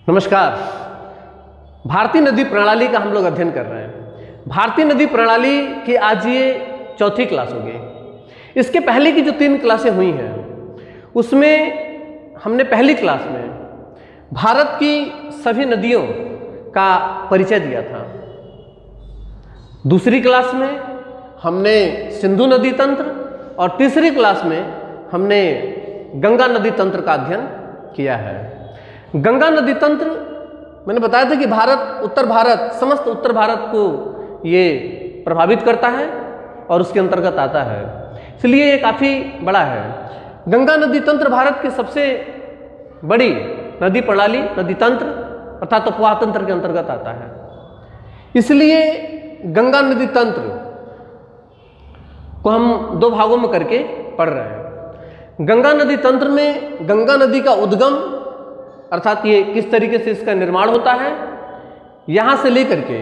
नमस्कार। भारतीय नदी प्रणाली का हम लोग अध्ययन कर रहे हैं। भारतीय नदी प्रणाली की आज ये चौथी क्लास होगी। इसके पहले की जो 3 क्लासें हुई हैं उसमें हमने पहली क्लास में भारत की सभी नदियों का परिचय दिया था। दूसरी क्लास में हमने सिंधु नदी तंत्र और तीसरी क्लास में हमने गंगा नदी तंत्र का अध्ययन किया है। गंगा नदी तंत्र मैंने बताया था कि उत्तर भारत, समस्त उत्तर भारत को ये प्रभावित करता है और उसके अंतर्गत आता है, इसलिए ये काफ़ी बड़ा है। गंगा नदी तंत्र भारत की सबसे बड़ी नदी प्रणाली, नदी तंत्र अर्थात उपवाह तंत्र के अंतर्गत आता है। इसलिए गंगा नदी तंत्र को हम 2 भागों में करके पढ़ रहे हैं। गंगा नदी तंत्र में गंगा नदी का उद्गम अर्थात ये किस तरीके से इसका निर्माण होता है यहाँ से लेकर के,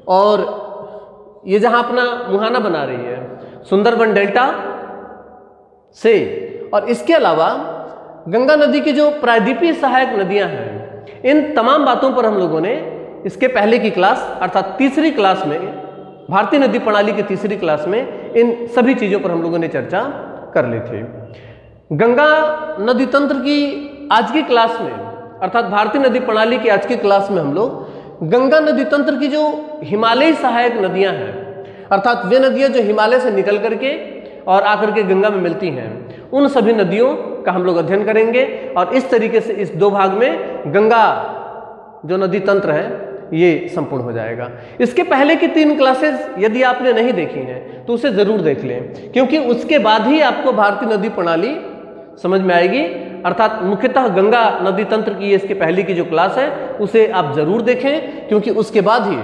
और ये जहाँ अपना मुहाना बना रही है सुंदरबन डेल्टा से, और इसके अलावा गंगा नदी की जो प्रायद्वीपीय सहायक नदियाँ हैं, इन तमाम बातों पर हम लोगों ने इसके पहले की क्लास अर्थात तीसरी क्लास में, भारतीय नदी प्रणाली की तीसरी क्लास में इन सभी चीज़ों पर हम लोगों ने चर्चा कर ली थी। गंगा नदी तंत्र की आज की क्लास में अर्थात भारतीय नदी प्रणाली की आज की क्लास में हम लोग गंगा नदी तंत्र की जो हिमालयी सहायक नदियां हैं अर्थात वे नदियां जो हिमालय से निकल करके और आकर के गंगा में मिलती हैं, उन सभी नदियों का हम लोग अध्ययन करेंगे। और इस तरीके से इस 2 भाग में गंगा जो नदी तंत्र है ये संपूर्ण हो जाएगा। इसके पहले की 3 क्लासेस यदि आपने नहीं देखी हैं तो उसे ज़रूर देख लें, क्योंकि उसके बाद ही आपको भारतीय नदी प्रणाली समझ में आएगी। अर्थात मुख्यतः गंगा नदी तंत्र की इसके पहले की जो क्लास है उसे आप जरूर देखें, क्योंकि उसके बाद ही,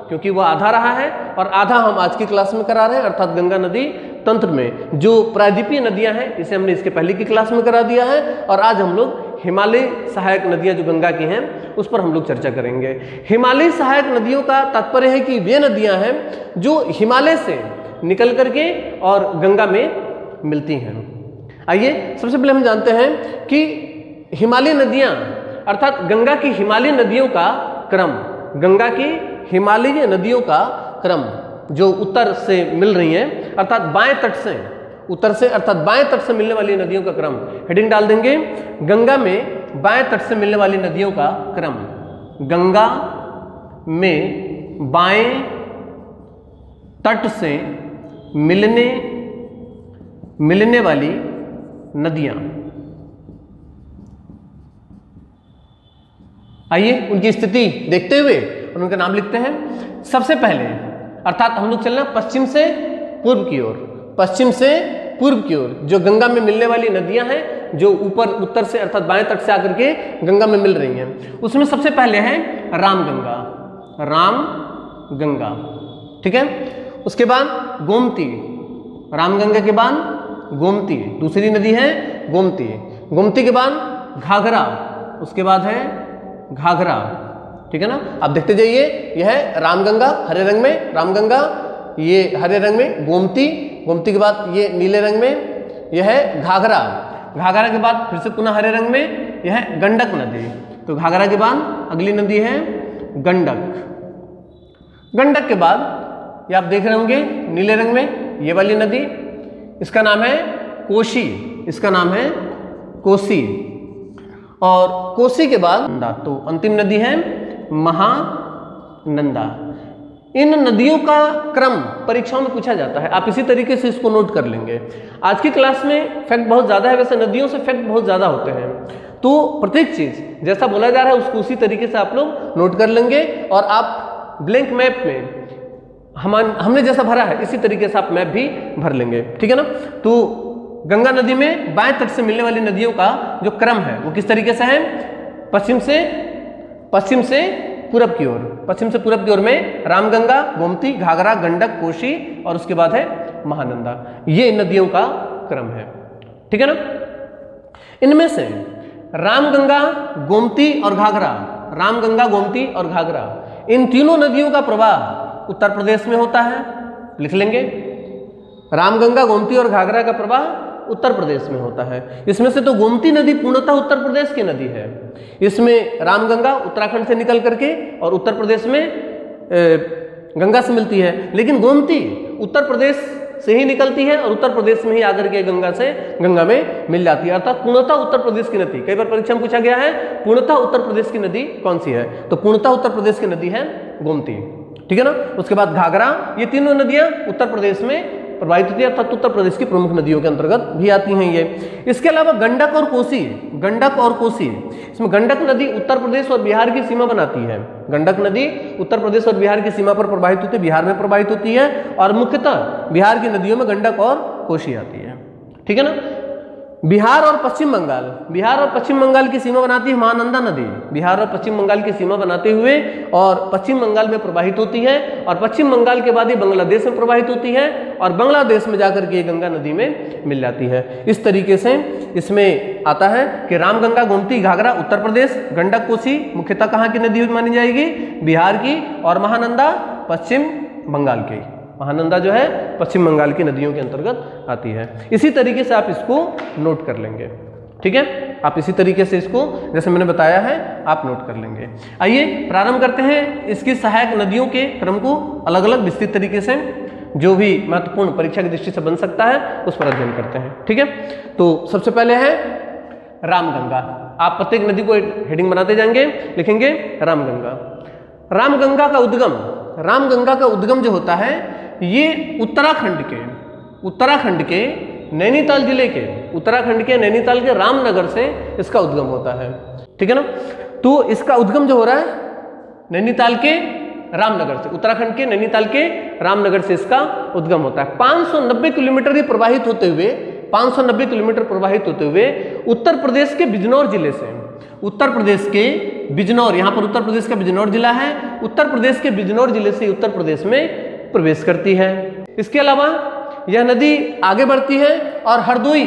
क्योंकि वह आधा रहा है और आधा हम आज की क्लास में करा रहे हैं। अर्थात गंगा नदी तंत्र में जो प्रायद्वीपीय नदियां हैं इसे हमने इसके पहले की क्लास में करा दिया है, और आज हम लोग हिमालय सहायक नदियां जो गंगा की हैं उस पर हम लोग चर्चा करेंगे। हिमालय सहायक नदियों का तात्पर्य है कि वे नदियां हैं जो हिमालय से निकल करके और गंगा में मिलती हैं। आइए सबसे पहले हम जानते हैं कि हिमालय नदियां अर्थात गंगा की हिमालय नदियों का क्रम, गंगा की हिमालयी नदियों का क्रम जो उत्तर से मिल रही हैं अर्थात बाएं तट से, उत्तर से अर्थात बाएं तट से मिलने वाली नदियों का क्रम, हेडिंग डाल देंगे गंगा में बाएं तट से मिलने वाली नदियों का क्रम। गंगा में बाएं तट से मिलने वाली नदियां। आइए उनकी स्थिति देखते हुए और उनका नाम लिखते हैं। सबसे पहले अर्थात हम लोग चलना पश्चिम से पूर्व की ओर, पश्चिम से पूर्व की ओर जो गंगा में मिलने वाली नदियां हैं जो ऊपर उत्तर से अर्थात बाएं तट से आकर के गंगा में मिल रही हैं, उसमें सबसे पहले है रामगंगा, रामगंगा, ठीक है। उसके बाद गोमती, रामगंगा के बाद गोमती, दूसरी नदी है गोमती। गोमती के बाद घाघरा, उसके बाद है घाघरा, ठीक है ना। आप देखते जाइए, यह है रामगंगा हरे रंग में, रामगंगा ये हरे रंग में, गोमती, गोमती के बाद ये नीले रंग में यह है घाघरा, घाघरा के बाद फिर से पुनः हरे रंग में यह है गंडक नदी। तो घाघरा के बाद अगली नदी है गंडक। गंडक के बाद ये आप देख रहे होंगे नीले रंग में ये वाली नदी, इसका नाम है कोशी, इसका नाम है कोसी। और कोसी के बाद नंदा, तो अंतिम नदी है महानंदा। इन नदियों का क्रम परीक्षाओं में पूछा जाता है, आप इसी तरीके से इसको नोट कर लेंगे। आज की क्लास में फैक्ट बहुत ज़्यादा है, वैसे नदियों से फैक्ट बहुत ज़्यादा होते हैं, तो प्रत्येक चीज़ जैसा बोला जा रहा है उसको उसी तरीके से आप लोग नोट कर लेंगे, और आप ब्लैंक मैप में हमने जैसा भरा है इसी तरीके से आप मैप भी भर लेंगे, ठीक है ना। तो गंगा नदी में बाएं तट से मिलने वाली नदियों का जो क्रम है वो किस तरीके से है, पश्चिम से पूरब की ओर, पश्चिम से पूरब की ओर में रामगंगा, गोमती, घाघरा, गंडक, कोशी और उसके बाद है महानंदा। ये नदियों का क्रम है, ठीक है ना। इनमें से रामगंगा, गोमती और घाघरा, रामगंगा, गोमती और घाघरा, इन तीनों नदियों का प्रवाह उत्तर प्रदेश में होता है, लिख लेंगे। रामगंगा, गोमती और घाघरा का प्रवाह उत्तर प्रदेश में होता है। इसमें से तो गोमती नदी पूर्णतः उत्तर प्रदेश की नदी है। इसमें रामगंगा उत्तराखंड से निकल करके और उत्तर प्रदेश में गंगा से मिलती है, लेकिन गोमती उत्तर प्रदेश से ही निकलती है और उत्तर प्रदेश में ही आकर के गंगा में मिल जाती है, अर्थात पूर्णतः उत्तर प्रदेश की नदी। कई बार परीक्षा में पूछा गया है पूर्णतः उत्तर प्रदेश की नदी कौन सी है, तो पूर्णतः उत्तर प्रदेश की नदी है गोमती, ठीक है ना। उसके बाद घाघरा, ये तीनों नदियां उत्तर प्रदेश में प्रवाहित होती है, अर्थात उत्तर प्रदेश की प्रमुख नदियों के अंतर्गत भी आती हैं ये। इसके अलावा गंडक और कोसी, गंडक और कोसी, इसमें गंडक नदी उत्तर प्रदेश और बिहार की सीमा बनाती है। गंडक नदी उत्तर प्रदेश और बिहार की सीमा पर प्रवाहित होती है, बिहार में प्रवाहित होती है, और मुख्यतः बिहार की नदियों में गंडक और कोसी आती है, ठीक है ना। बिहार और पश्चिम बंगाल, बिहार और पश्चिम बंगाल की सीमा बनाती है महानंदा नदी, बिहार और पश्चिम बंगाल की सीमा बनाते हुए और पश्चिम बंगाल में प्रवाहित होती है, और पश्चिम बंगाल के बाद ये बांग्लादेश में प्रवाहित होती है और बांग्लादेश में जाकर के गंगा नदी में मिल जाती है। इस तरीके से इसमें आता है कि रामगंगा, गोमती, घाघरा उत्तर प्रदेश, गंडक, कोसी मुख्यतः कहाँ की नदी मानी जाएगी, बिहार की, और महानंदा पश्चिम बंगाल की। महानंदा जो है पश्चिम बंगाल की नदियों के अंतर्गत आती है। इसी तरीके से आप इसको नोट कर लेंगे, ठीक है। आप इसी तरीके से इसको जैसे मैंने बताया है आप नोट कर लेंगे। आइए प्रारंभ करते हैं इसकी सहायक नदियों के क्रम को अलग अलग विस्तृत तरीके से, जो भी महत्वपूर्ण परीक्षा की दृष्टि से बन सकता है उस पर अध्ययन करते हैं, ठीक है। तो सबसे पहले है रामगंगा। आप प्रत्येक नदी को हेडिंग बनाते जाएंगे, लिखेंगे रामगंगा। रामगंगा का उद्गम, रामगंगा का उद्गम जो होता है ये उत्तराखंड के नैनीताल जिले के, उत्तराखंड के नैनीताल के रामनगर से इसका उद्गम होता है, ठीक है ना। तो इसका उद्गम जो हो रहा है नैनीताल के रामनगर से, उत्तराखंड के नैनीताल के रामनगर से इसका उद्गम होता है। 590 किलोमीटर ये प्रवाहित होते हुए, 590 किलोमीटर प्रवाहित होते हुए उत्तर प्रदेश के बिजनौर जिले से, उत्तर प्रदेश के बिजनौर, यहाँ पर उत्तर प्रदेश का बिजनौर जिला है, उत्तर प्रदेश के बिजनौर जिले से उत्तर प्रदेश में प्रवेश करती है। इसके अलावा यह नदी आगे बढ़ती है और हरदोई,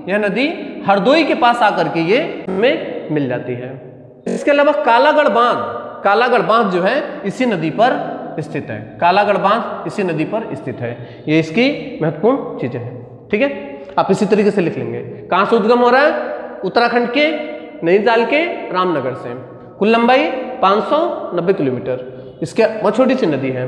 यह नदी हरदोई के पास आकर के ये में मिल जाती है। इसके अलावा कालागढ़ बांध, कालागढ़ बांध जो है इसी नदी पर स्थित है, कालागढ़ बांध इसी नदी पर स्थित है। ये इसकी महत्वपूर्ण चीजें हैं, ठीक है। आप इसी तरीके से लिख लेंगे। कहाँ से उद्गम हो रहा है, उत्तराखंड के नैनीताल के रामनगर से, कुल लंबाई 590 किलोमीटर। इसके बहुत छोटी सी नदी है।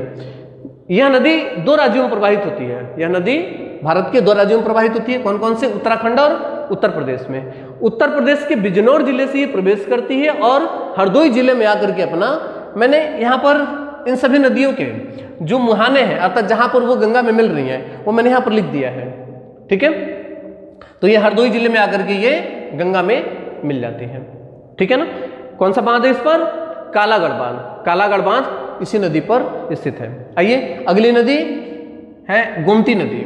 यह नदी दो राज्यों में प्रवाहित होती है, यह नदी भारत के दो राज्यों में प्रवाहित होती है। कौन कौन से, उत्तराखंड और उत्तर प्रदेश में। उत्तर प्रदेश के बिजनौर जिले से ये प्रवेश करती है और हरदोई जिले में आकर के अपना, मैंने यहाँ पर इन सभी नदियों के जो मुहाने हैं अर्थात जहाँ पर वो गंगा में मिल रही हैं वो मैंने यहाँ पर लिख दिया है, ठीक है। तो ये हरदोई जिले में आकर के ये गंगा में मिल जाती है, ठीक है ना। कौन सा बांध है इस पर, कालागढ़ बांध, कालागढ़ बांध इसी नदी पर स्थित है। आइए अगली नदी है गोमती नदी,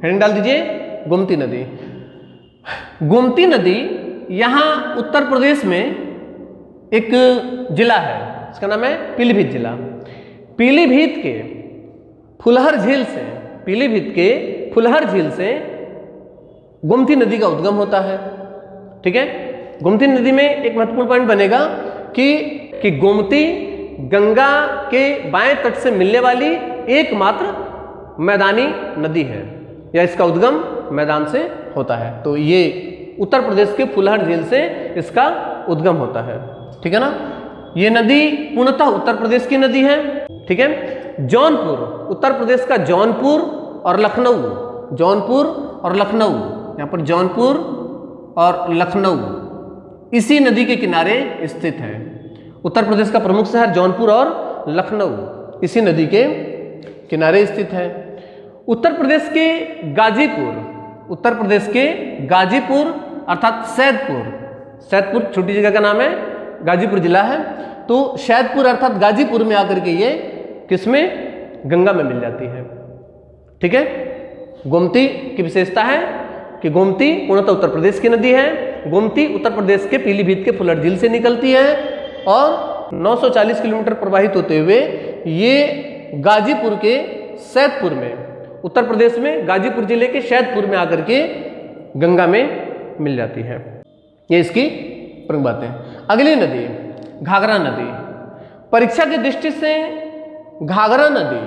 हेडिंग डाल दीजिए गोमती नदी। गोमती नदी यहाँ उत्तर प्रदेश में एक जिला है, इसका नाम है पीलीभीत जिला। पीलीभीत के फुलहर झील से, पीलीभीत के फुलहर झील से गोमती नदी का उद्गम होता है, ठीक है। गोमती नदी में एक महत्वपूर्ण पॉइंट बनेगा कि गोमती गंगा के बाएं तट से मिलने वाली एकमात्र मैदानी नदी है, या इसका उद्गम मैदान से होता है। तो ये उत्तर प्रदेश के फुलहर झील से इसका उद्गम होता है, ठीक है ना। ये नदी पूर्णतः उत्तर प्रदेश की नदी है, ठीक है। जौनपुर, उत्तर प्रदेश का जौनपुर और लखनऊ, जौनपुर और लखनऊ, यहाँ पर जौनपुर और लखनऊ इसी नदी के किनारे स्थित है। उत्तर प्रदेश का प्रमुख शहर जौनपुर और लखनऊ इसी नदी के किनारे स्थित है। उत्तर प्रदेश के गाजीपुर, उत्तर प्रदेश के गाजीपुर अर्थात सैदपुर, सैदपुर छोटी जगह का नाम है, गाजीपुर जिला है, तो सैदपुर अर्थात गाजीपुर में आकर के ये किसमें, गंगा में मिल जाती है, ठीक है। गोमती की विशेषता है कि गोमती पूर्णतः उत्तर प्रदेश की नदी है। गोमती उत्तर प्रदेश के पीलीभीत के फुलहर झील से निकलती है और 940 किलोमीटर प्रवाहित होते हुए ये गाजीपुर के सैदपुर में, उत्तर प्रदेश में गाजीपुर जिले के सैदपुर में आकर के गंगा में मिल जाती है। ये इसकी प्रमुख बातें। अगली नदी घाघरा नदी। परीक्षा की दृष्टि से घाघरा नदी,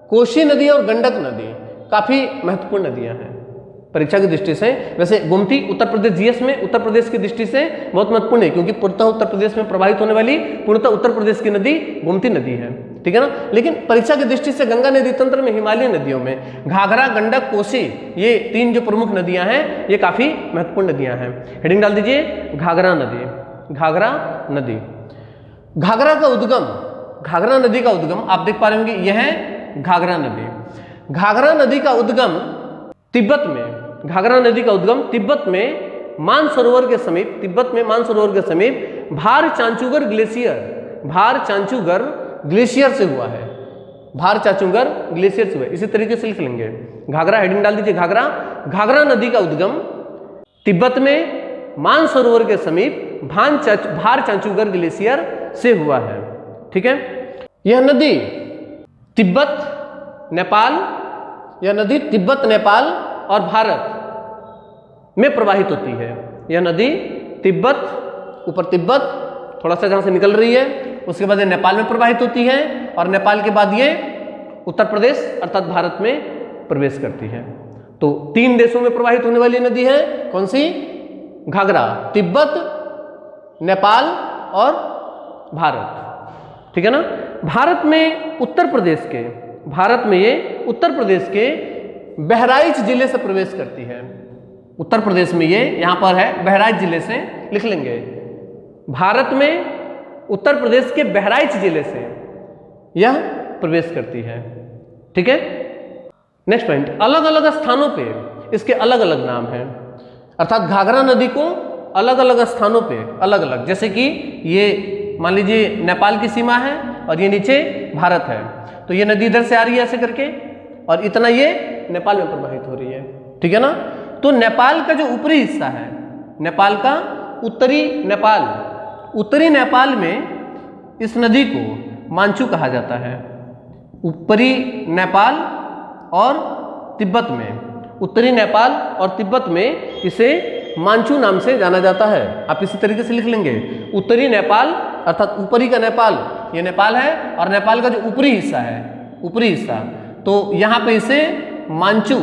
कोसी नदी और गंडक नदी काफी महत्वपूर्ण नदियां हैं, परीक्षा की दृष्टि से। वैसे गोमती उत्तर प्रदेश जीएस में उत्तर प्रदेश की दृष्टि से बहुत महत्वपूर्ण है, क्योंकि पूर्णतः उत्तर प्रदेश में प्रवाहित होने वाली पूर्णतः उत्तर प्रदेश की नदी गोमती नदी है, ठीक है ना। लेकिन परीक्षा की दृष्टि से गंगा नदी तंत्र में हिमालयी नदियों में घाघरा, गंडक, कोसी, ये 3 जो प्रमुख नदियां हैं ये काफी महत्वपूर्ण नदियां हैं। हेडिंग डाल दीजिए घाघरा नदी। घाघरा नदी, घाघरा का उद्गम, घाघरा नदी का उद्गम आप देख पा रहे होंगे, यह है घाघरा नदी। घाघरा नदी का उद्गम तिब्बत में, घाघरा नदी का उद्गम तिब्बत में मानसरोवर के समीप, तिब्बत में मानसरोवर के समीप भार चांचुगर ग्लेशियर, भार चांचुगर ग्लेशियर से हुआ है, भार चांचुगर ग्लेशियर से हुआ है। इसी तरीके से लिख लेंगे घाघरा, हेडिंग डाल दीजिए घाघरा। घाघरा नदी का उद्गम तिब्बत में मानसरोवर के समीप भार चांचुगर ग्लेशियर से हुआ है, ठीक है। यह नदी तिब्बत, नेपाल, यह नदी तिब्बत, नेपाल और भारत में प्रवाहित होती है। यह नदी तिब्बत, ऊपर तिब्बत थोड़ा सा जहां से निकल रही है, उसके बाद ये नेपाल में प्रवाहित होती है और नेपाल के बाद ये उत्तर प्रदेश अर्थात भारत में प्रवेश करती है। तो 3 देशों में प्रवाहित होने वाली नदी है, कौन सी? घाघरा, तिब्बत, नेपाल और भारत, ठीक है ना। भारत में उत्तर प्रदेश के, भारत में ये उत्तर प्रदेश के बहराइच जिले से प्रवेश करती है। उत्तर प्रदेश में ये यहां पर है बहराइच जिले से, लिख लेंगे भारत में उत्तर प्रदेश के बहराइच जिले से यह प्रवेश करती है, ठीक है। नेक्स्ट पॉइंट, अलग अलग स्थानों पे इसके अलग अलग नाम हैं, अर्थात घाघरा नदी को अलग अलग स्थानों पे अलग अलग, जैसे कि ये मान लीजिए नेपाल की सीमा है और ये नीचे भारत है, तो ये नदी इधर से आ रही है ऐसे करके और इतना ये नेपाल में प्रवाहित हो रही है, ठीक है ना। तो नेपाल का जो ऊपरी हिस्सा है, नेपाल का उत्तरी नेपाल, उत्तरी नेपाल में इस नदी को मांचू कहा जाता है। ऊपरी नेपाल और तिब्बत में, उत्तरी नेपाल और तिब्बत में इसे मांचू नाम से जाना जाता है। आप इसी तरीके से लिख लेंगे उत्तरी नेपाल अर्थात ऊपरी का नेपाल, ये नेपाल है और नेपाल का जो ऊपरी हिस्सा है, ऊपरी हिस्सा, तो यहाँ पे इसे मांचू,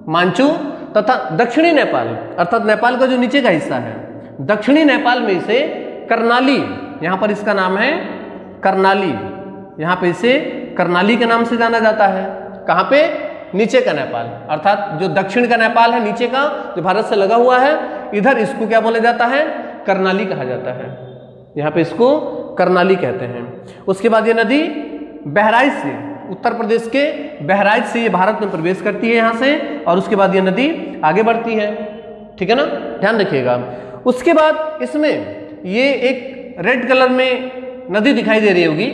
मांचू, तथा दक्षिणी नेपाल अर्थात नेपाल का जो नीचे का हिस्सा है, दक्षिणी नेपाल में इसे कर्नाली, यहाँ पर इसका नाम है कर्नाली, यहाँ पे इसे कर्नाली के नाम से जाना जाता है। कहाँ पे? नीचे का नेपाल, अर्थात जो दक्षिण का नेपाल है नीचे का, जो भारत से लगा हुआ है, इधर इसको क्या बोला जाता है? कर्नाली कहा जाता है। यहाँ पे इसको कर्नाली कहते हैं। उसके बाद ये नदी बहराइच से, उत्तर प्रदेश के बहराइच से ये भारत में प्रवेश करती है यहाँ से, और उसके बाद ये नदी आगे बढ़ती है, ठीक है ना, ध्यान रखिएगा। उसके बाद इसमें ये एक रेड कलर में नदी दिखाई दे रही होगी,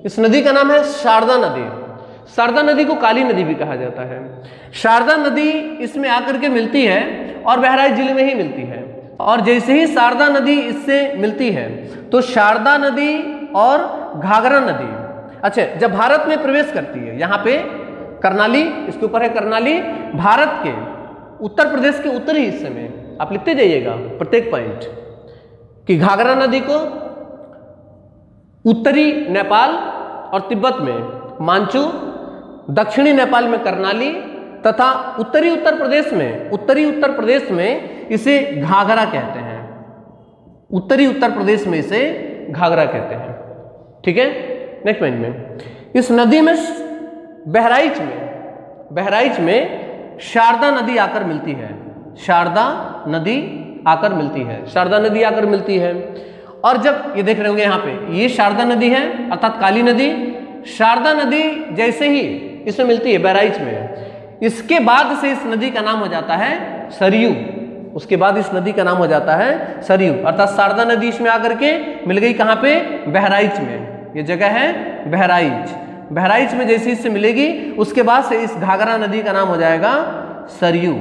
इस नदी का नाम है शारदा नदी। शारदा नदी को काली नदी भी कहा जाता है। शारदा नदी इसमें आकर के मिलती है और बहराइच जिले में ही मिलती है, और जैसे ही शारदा नदी इससे मिलती है तो शारदा नदी और घाघरा नदी, अच्छा, जब भारत में प्रवेश करती है, यहाँ पे कर्नाली, इसके ऊपर है कर्नाली, भारत के उत्तर प्रदेश के उत्तरी हिस्से में, आप लिखते जाइएगा प्रत्येक पॉइंट कि घाघरा नदी को उत्तरी नेपाल और तिब्बत में मांचू, दक्षिणी नेपाल में कर्नाली, तथा उत्तरी उत्तर प्रदेश में, उत्तरी उत्तर प्रदेश में इसे घाघरा कहते हैं। उत्तरी उत्तर प्रदेश में इसे घाघरा कहते हैं, ठीक है। नेक्स्ट पॉइंट में, इस नदी में बहराइच में शारदा नदी आकर मिलती है। शारदा नदी आकर मिलती है, शारदा नदी आकर मिलती है। और जब ये देख रहे होंगे यहाँ पे, ये शारदा नदी है अर्थात काली नदी। शारदा नदी जैसे ही इसमें मिलती है बहराइच में, इसके बाद से इस नदी का नाम हो जाता है सरयू। उसके बाद इस नदी का नाम हो जाता है सरयू, अर्थात शारदा नदी इसमें आकर के मिल गई कहाँ पे? बहराइच में। ये जगह है बहराइच। बहराइच में जैसे इससे मिलेगी, उसके बाद से इस घाघरा नदी का नाम हो जाएगा सरयू।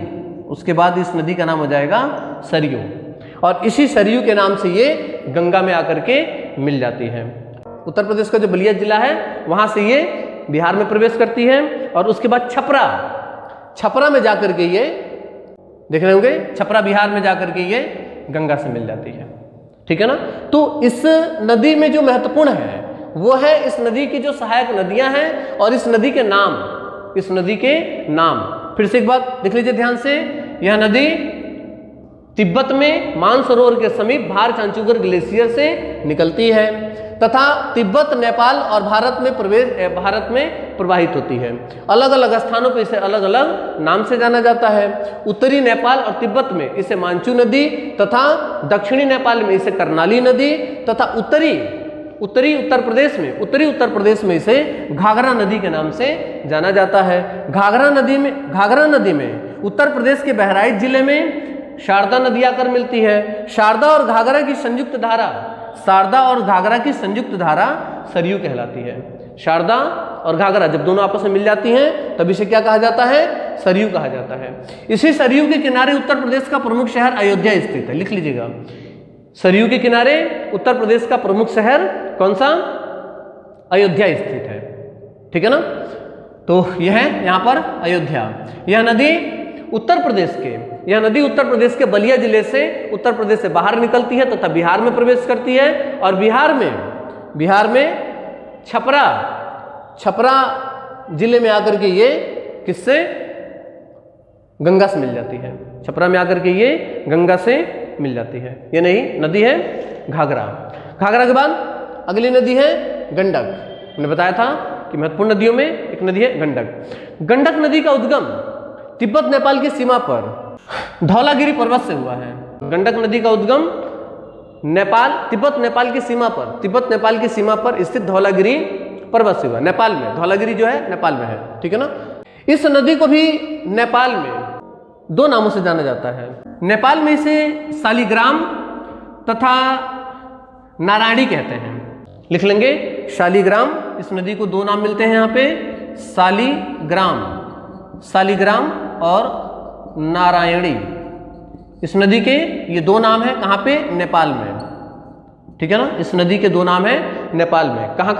उसके बाद इस नदी का नाम हो जाएगा सरयू, और इसी सरयू के नाम से ये गंगा में आकर के मिल जाती है। उत्तर प्रदेश का जो बलिया जिला है वहां से ये बिहार में प्रवेश करती है, और उसके बाद छपरा में जाकर के ये देख रहे होंगे, छपरा बिहार में जाकर के ये गंगा से मिल जाती है, ठीक है ना। तो इस नदी में जो महत्वपूर्ण है वो है इस नदी की जो सहायक नदियां हैं और इस नदी के नाम, इस नदी के नाम, फिर से एक बात देख लीजिए ध्यान से, यह नदी तिब्बत में मानसरोवर के समीप भार चांचुगर ग्लेशियर से निकलती है तथा तिब्बत, नेपाल और भारत में प्रवाहित होती है। अलग अलग स्थानों पर इसे अलग अलग नाम से जाना जाता है। उत्तरी नेपाल और तिब्बत में इसे मांचू नदी तथा दक्षिणी नेपाल में इसे कर्णाली नदी तथा उत्तरी उत्तर प्रदेश में इसे घाघरा नदी के नाम से जाना जाता है। घाघरा नदी में उत्तर प्रदेश के बहराइच जिले में शारदा नदी आकर मिलती है। शारदा और घाघरा की संयुक्त धारा सरयू कहलाती है। शारदा और घाघरा जब दोनों आपस में मिल जाती हैं तब इसे क्या कहा जाता है? सरयू कहा जाता है। इसी सरयू के किनारे उत्तर प्रदेश का प्रमुख शहर अयोध्या स्थित है। लिख लीजिएगा, सरयू के किनारे उत्तर प्रदेश का प्रमुख शहर कौन सा? अयोध्या स्थित है। ठीक है ना? तो यह है यहाँ पर अयोध्या। यह नदी उत्तर प्रदेश के बलिया जिले से उत्तर प्रदेश से बाहर निकलती है तथा बिहार में प्रवेश करती है और बिहार में छपरा जिले में आकर के ये किससे? गंगा से मिल जाती है। छपरा में आकर के ये गंगा से मिल जाती है। ये नदी है घाघरा। घाघरा के बाद अगली नदी है गंडक। मैंने बताया था कि महत्वपूर्ण नदियों में एक नदी है गंडक। गंडक नदी का उद्गम तिब्बत नेपाल की सीमा पर धौलागिरी पर्वत से हुआ है। गंडक नदी का उद्गम तिब्बत नेपाल की सीमा पर स्थित धौलागिरी पर्वत से हुआ। नेपाल में धौलागिरी जो है नेपाल में है। ठीक है ना? इस नदी को भी नेपाल में दो नामों से जाना जाता है। नेपाल में इसे शालिग्राम तथा नारायणी कहते हैं। लिख लेंगे शालिग्राम। इस नदी को दो नाम मिलते हैं यहाँ पे, शालिग्राम और नारायणी। इस नदी के ये दो नाम हैं। कहाँ पे? नेपाल में। ठीक है ना? इस नदी के दो नाम हैं नेपाल में। कहाँ?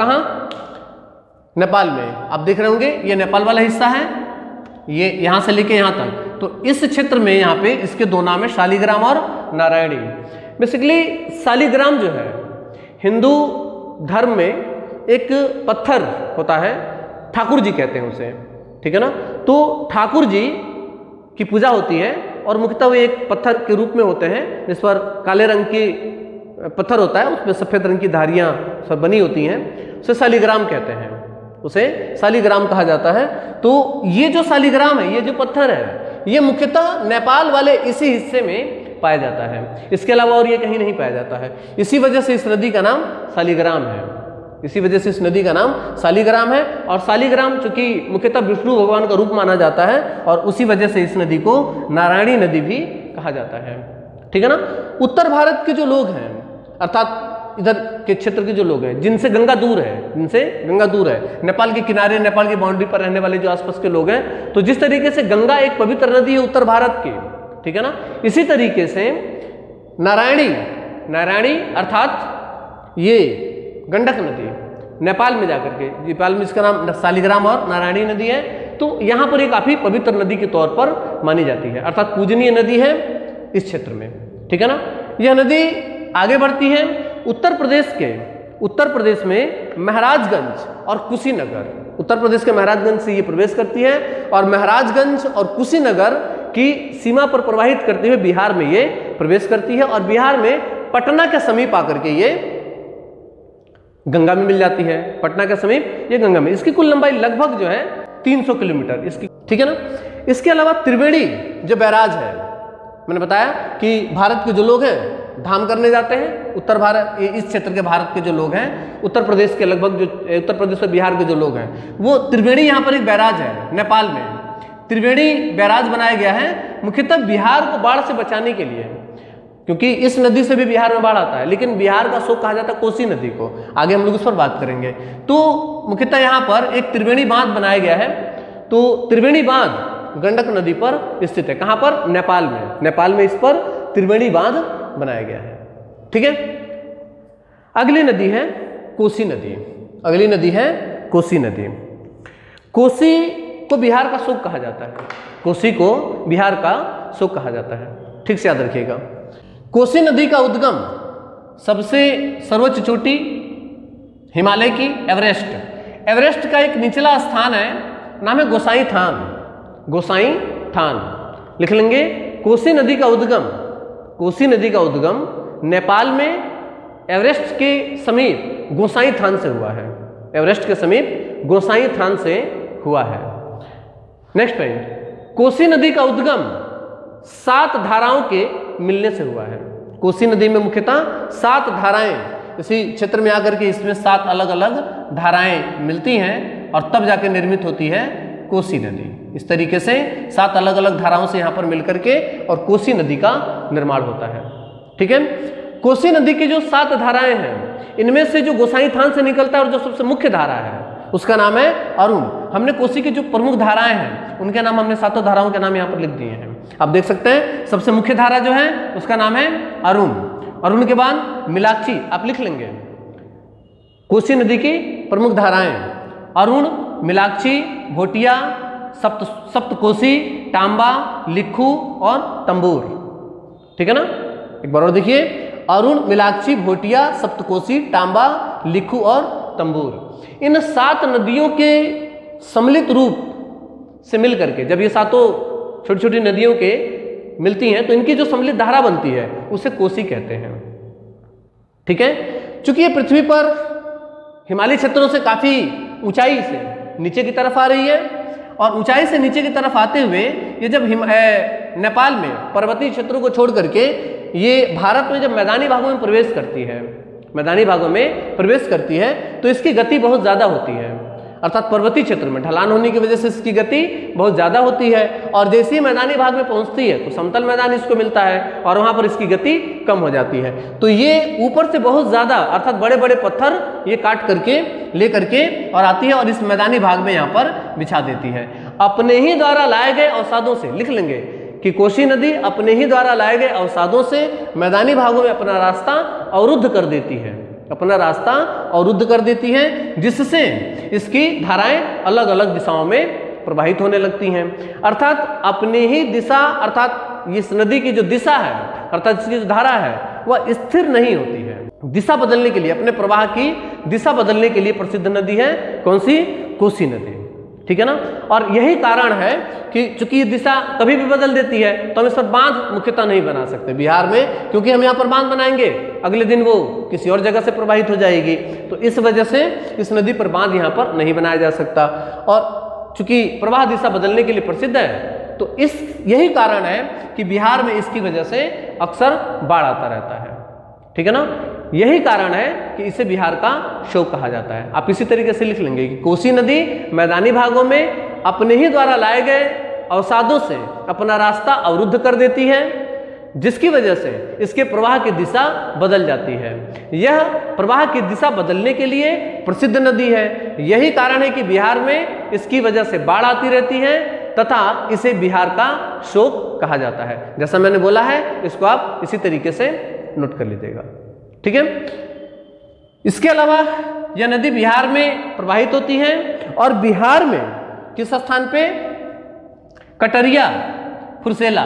नेपाल में। आप देख रहे होंगे ये नेपाल वाला हिस्सा है, ये यहाँ से लेके यहाँ तक। तो इस क्षेत्र में यहाँ पे इसके दो नाम है, शालिग्राम और नारायणी। बेसिकली शालिग्राम जो है हिंदू धर्म में एक पत्थर होता है, ठाकुर जी कहते हैं उसे। ठीक है ना? तो ठाकुर जी की पूजा होती है और मुख्यतः वो एक पत्थर के रूप में होते हैं जिस पर काले रंग की पत्थर होता है, उसमें सफेद रंग की धारियां सब बनी होती हैं, उसे शालिग्राम कहते हैं, उसे शालिग्राम कहा जाता है। तो ये जो शालिग्राम है, ये जो पत्थर है, ये मुख्यतः नेपाल वाले इसी हिस्से में पाया जाता है। इसके अलावा और ये कहीं नहीं पाया जाता है। इसी वजह से इस नदी का नाम शालिग्राम है। और शालिग्राम चूंकि मुख्यतः विष्णु भगवान का रूप माना जाता है और उसी वजह से इस नदी को नारायणी नदी भी कहा जाता है। ठीक है ना? उत्तर भारत के जो लोग हैं, अर्थात इधर के क्षेत्र के जो लोग हैं जिनसे गंगा दूर है, नेपाल के किनारे, नेपाल की बाउंड्री पर रहने वाले जो आसपास के लोग हैं, तो जिस तरीके से गंगा एक पवित्र नदी है उत्तर भारत की, ठीक है ना, इसी तरीके से नारायणी अर्थात ये गंडक नदी नेपाल में जाकर के, नेपाल में इसका नाम शालिग्राम और नारायणी नदी है। तो यहाँ पर एक काफी पवित्र नदी के तौर पर मानी जाती है, अर्थात पूजनीय नदी है इस क्षेत्र में। ठीक है ना? यह नदी आगे बढ़ती है उत्तर प्रदेश में महाराजगंज और कुशीनगर, उत्तर प्रदेश के महाराजगंज से ये प्रवेश करती है और महाराजगंज और कुशीनगर की सीमा पर प्रवाहित करते हुए बिहार में ये प्रवेश करती है और बिहार में पटना के समीप आकर के ये गंगा में मिल जाती है। पटना के समीप ये गंगा में, इसकी कुल लंबाई लगभग जो है 300 किलोमीटर इसकी। ठीक है ना? इसके अलावा त्रिवेणी जो बैराज है, मैंने बताया कि भारत के जो लोग हैं धाम करने जाते हैं, उत्तर भारत, इस क्षेत्र के भारत के जो लोग हैं, उत्तर प्रदेश के लगभग जो उत्तर प्रदेश और बिहार के जो लोग हैं, वो त्रिवेणी, यहाँ पर एक बैराज है नेपाल में, त्रिवेणी बैराज बनाया गया है मुख्यतः बिहार को बाढ़ से बचाने के लिए, क्योंकि इस नदी से भी बिहार में बाढ़ आता है, लेकिन बिहार का शोक कहा जाता है कोसी नदी को। आगे हम लोग उस पर बात करेंगे। तो मुख्यतः यहाँ पर एक त्रिवेणी बांध बनाया गया है। तो त्रिवेणी बांध गंडक नदी पर स्थित है। कहाँ पर? नेपाल में इस पर त्रिवेणी बांध बनाया गया है। ठीक है? अगली नदी है कोसी नदी। कोसी को बिहार का शोक कहा जाता है। कोसी को बिहार का शोक कहा जाता है। ठीक से याद रखिएगा। कोसी नदी का उद्गम सबसे सर्वोच्च चोटी हिमालय की एवरेस्ट का एक निचला स्थान है, नाम है गोसाई थान। गोसाई थान। लिख लेंगे कोसी नदी का उद्गम, कोसी नदी का उद्गम नेपाल में एवरेस्ट के समीप गोसाई थान से हुआ है, एवरेस्ट के समीप गोसाई थान से हुआ है। नेक्स्ट पॉइंट, कोसी नदी का उद्गम 7 धाराओं के मिलने से हुआ है। कोसी नदी में मुख्यतः 7 धाराएं, इसी क्षेत्र में आकर के इसमें 7 अलग अलग धाराएं मिलती हैं और तब जाकर निर्मित होती है कोसी नदी। इस तरीके से 7 अलग अलग धाराओं से यहाँ पर मिलकर के और कोसी नदी का निर्माण होता है। ठीक है, कोसी नदी की जो 7 धाराएं हैं, इनमें से जो गोसाई थान से निकलता है और जो सबसे मुख्य धारा है उसका नाम है अरुण। हमने कोसी की जो प्रमुख धाराएं हैं उनके नाम हमने 7 धाराओं के नाम यहाँ पर लिख दिए हैं। आप देख सकते हैं सबसे मुख्य धारा जो है उसका नाम है अरुण। अरुण के बाद मिलाक्षी आप लिख लेंगे। कोसी नदी की प्रमुख धाराएं अरुण, मिलाक्षी, भोटिया, सप्तकोसी, टांबा, लिखू और तंबूर। ठीक है ना, एक बार और देखिए, अरुण, मिलाक्षी, भोटिया, सप्तकोसी, टांबा, लिखू और तंबूर। इन 7 नदियों के सम्मिलित रूप से मिलकर के जब ये 7 छोटी छोटी नदियों के मिलती हैं तो इनकी जो सम्मिलित धारा बनती है उसे कोसी कहते हैं। ठीक है, चूंकि ये पृथ्वी पर हिमालयी क्षेत्रों से काफी ऊंचाई से नीचे की तरफ आ रही है और ऊंचाई से नीचे की तरफ आते हुए ये जब नेपाल में पर्वतीय क्षेत्रों को छोड़ करके ये भारत में जब मैदानी भागों में प्रवेश करती है, मैदानी भागों में प्रवेश करती है तो इसकी गति बहुत ज़्यादा होती है। अर्थात पर्वतीय क्षेत्र में ढलान होने की वजह से इसकी गति बहुत ज़्यादा होती है और जैसे ही मैदानी भाग में पहुंचती है तो समतल मैदान इसको मिलता है और वहाँ पर इसकी गति कम हो जाती है। तो ये ऊपर से बहुत ज़्यादा अर्थात बड़े बड़े पत्थर ये काट करके ले करके और आती है और इस मैदानी भाग में यहाँ पर बिछा देती है। अपने ही द्वारा लाए गए अवसादों से, लिख लेंगे कि कोसी नदी अपने ही द्वारा लाए गए अवसादों से मैदानी भागों में अपना रास्ता अवरुद्ध कर देती है, अपना रास्ता अवरुद्ध कर देती है, जिससे इसकी धाराएं अलग अलग दिशाओं में प्रवाहित होने लगती हैं। अर्थात अपनी ही दिशा, अर्थात इस नदी की जो दिशा है अर्थात इसकी जो धारा है वह स्थिर नहीं होती है। दिशा बदलने के लिए, अपने प्रवाह की दिशा बदलने के लिए प्रसिद्ध नदी है कौन सी? कोसी नदी। ठीक है ना, और यही कारण है कि चूंकि ये दिशा कभी भी बदल देती है तो हम इस पर बांध मुख्यतः नहीं बना सकते बिहार में, क्योंकि हम यहाँ पर बांध बनाएंगे अगले दिन वो किसी और जगह से प्रवाहित हो जाएगी। तो इस वजह से इस नदी पर बांध यहाँ पर नहीं बनाया जा सकता और चूंकि प्रवाह दिशा बदलने के लिए प्रसिद्ध है तो यही कारण है कि बिहार में इसकी वजह से अक्सर बाढ़ आता रहता है। ठीक है ना, यही कारण है कि इसे बिहार का शोक कहा जाता है। आप इसी तरीके से लिख लेंगे कि कोसी नदी मैदानी भागों में अपने ही द्वारा लाए गए अवसादों से अपना रास्ता अवरुद्ध कर देती है, जिसकी वजह से इसके प्रवाह की दिशा बदल जाती है। यह प्रवाह की दिशा बदलने के लिए प्रसिद्ध नदी है। यही कारण है कि बिहार में इसकी वजह से बाढ़ आती रहती है तथा इसे बिहार का शोक कहा जाता है। जैसा मैंने बोला है इसको आप इसी तरीके से नोट कर लीजिएगा। ठीक है, इसके अलावा यह नदी बिहार में प्रवाहित होती है और बिहार में किस स्थान पे? कटरिया फुरसेला,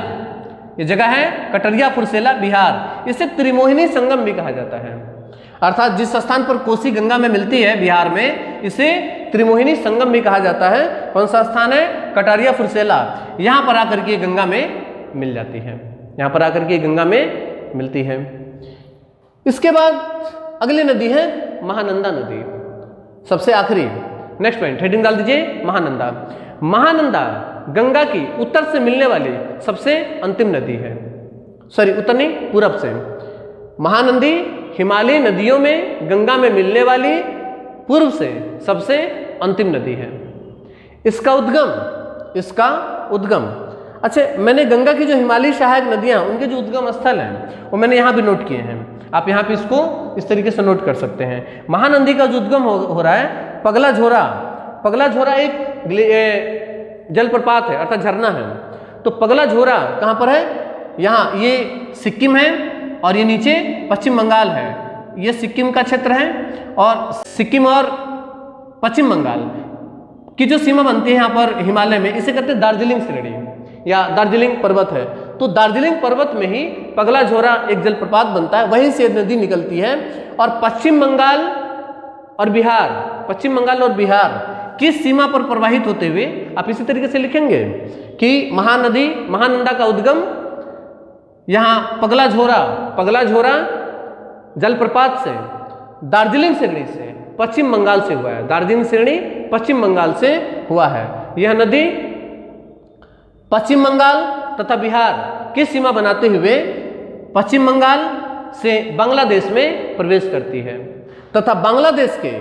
ये जगह है कटरिया फुरसेला बिहार। इसे त्रिमोहिनी संगम भी कहा जाता है। अर्थात जिस स्थान पर कोसी गंगा में मिलती है बिहार में, इसे त्रिमोहिनी संगम भी कहा जाता है। कौन सा स्थान है? कटरिया फुरसेला। यहाँ पर आकर के गंगा में मिल जाती है, यहाँ पर आकर के गंगा में मिलती है। इसके बाद अगली नदी है महानंदा नदी, सबसे आखिरी। नेक्स्ट पॉइंट हेडिंग डाल दीजिए महानंदा। महानंदा गंगा की उत्तर से मिलने वाली सबसे अंतिम नदी है, सॉरी उत्तर नहीं पूरब से। महानंदी हिमालयी नदियों में गंगा में मिलने वाली पूर्व से सबसे अंतिम नदी है। इसका उद्गम अच्छा, मैंने गंगा की जो हिमालयी सहायक नदियां उनके जो उद्गम स्थल हैं वो मैंने यहाँ भी नोट किए हैं। आप यहाँ पे इसको इस तरीके से नोट कर सकते हैं। महानंदी का जो उद्गम हो रहा है पगला झोरा। पगला झोरा एक जलप्रपात है अर्थात झरना है। तो पगला झोरा कहाँ पर है? यहाँ, ये सिक्किम है और ये नीचे पश्चिम बंगाल है। ये सिक्किम का क्षेत्र है और सिक्किम और पश्चिम बंगाल की जो सीमा बनती है यहाँ पर हिमालय में, इसे कहते हैं दार्जिलिंग श्रेणी या दार्जिलिंग पर्वत है। तो दार्जिलिंग पर्वत में ही पगला झोरा एक जलप्रपात बनता है, वहीं से नदी निकलती है और पश्चिम बंगाल और बिहार किस सीमा पर प्रवाहित होते हुए, आप इसी तरीके से लिखेंगे कि महानदी महानंदा का उद्गम यहाँ पगला झोरा जलप्रपात से दार्जिलिंग श्रेणी से पश्चिम बंगाल से हुआ है। दार्जिलिंग श्रेणी पश्चिम बंगाल से हुआ है। यह नदी पश्चिम बंगाल तथा बिहार की सीमा बनाते हुए पश्चिम बंगाल से बांग्लादेश में प्रवेश करती है तथा बांग्लादेश के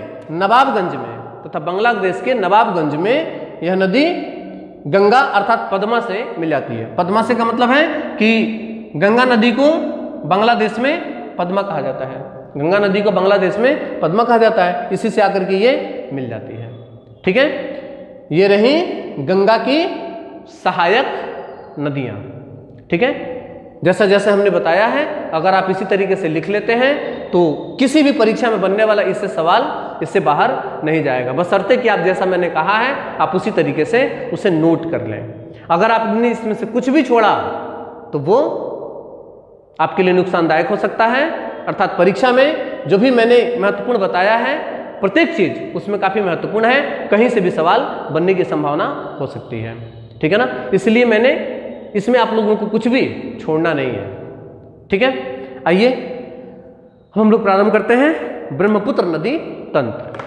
नवाबगंज में यह नदी गंगा अर्थात पद्मा से मिल जाती है। पद्मा से का मतलब है कि गंगा नदी को बांग्लादेश में पद्मा कहा जाता है। गंगा नदी को बांग्लादेश में पद्मा कहा जाता है, इसी से आकर के ये मिल जाती है। ठीक है, ये रही गंगा की सहायक नदियां। ठीक है, जैसा जैसे हमने बताया है, अगर आप इसी तरीके से लिख लेते हैं तो किसी भी परीक्षा में बनने वाला इससे सवाल इससे बाहर नहीं जाएगा, बशर्ते कि आप जैसा मैंने कहा है आप उसी तरीके से उसे नोट कर लें। अगर आपने इसमें से कुछ भी छोड़ा तो वो आपके लिए नुकसानदायक हो सकता है। अर्थात परीक्षा में जो भी मैंने महत्वपूर्ण बताया है, प्रत्येक चीज उसमें काफी महत्वपूर्ण है, कहीं से भी सवाल बनने की संभावना हो सकती है। ठीक है ना, इसलिए मैंने इसमें आप लोगों को कुछ भी छोड़ना नहीं है। ठीक है, आइए हम लोग प्रारंभ करते हैं ब्रह्मपुत्र नदी तंत्र।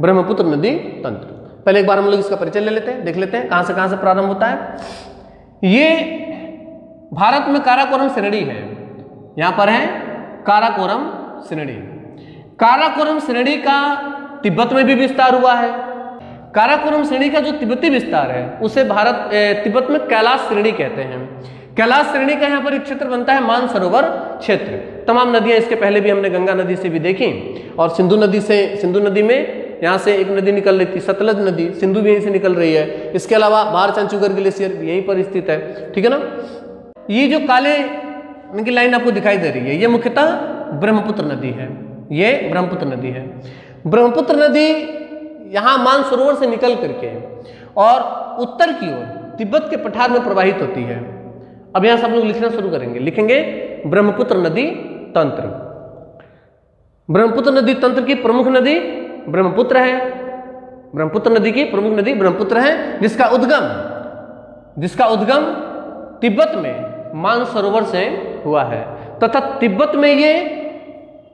ब्रह्मपुत्र नदी तंत्र, पहले एक बार हम लोग इसका परिचय ले लेते हैं, देख लेते हैं कहां से प्रारंभ होता है। ये भारत में काराकोरम श्रेणी है। यहां पर है काराकोरम श्रेणी। काराकोरम श्रेणी का तिब्बत में भी विस्तार हुआ है। काराकोरम श्रेणी का जो तिब्बती विस्तार है उसे तिब्बत में कैलाश श्रेणी कहते हैं। कैलाश श्रेणी का यहाँ पर एक क्षेत्र बनता है मानसरोवर क्षेत्र। तमाम नदियां इसके पहले भी हमने गंगा नदी से भी देखी और सिंधु नदी में यहाँ से एक नदी निकल रही थी, सतलज नदी, सिंधु भी यहीं से निकल रही है। इसके अलावा भारचंचुगर ग्लेशियर यहीं पर स्थित है। ठीक है ना, ये जो काले की लाइन आपको दिखाई दे रही है, ये मुख्यतः ब्रह्मपुत्र नदी है। ये ब्रह्मपुत्र नदी है। ब्रह्मपुत्र नदी यहाँ मानसरोवर से निकल करके और उत्तर की ओर तिब्बत के पठार में प्रवाहित होती है। अब यहां सब लोग लिखना शुरू करेंगे, लिखेंगे ब्रह्मपुत्र नदी तंत्र। ब्रह्मपुत्र नदी तंत्र की प्रमुख नदी ब्रह्मपुत्र है। ब्रह्मपुत्र नदी की प्रमुख नदी ब्रह्मपुत्र है, जिसका उद्गम तिब्बत में मानसरोवर से हुआ है तथा तिब्बत में ये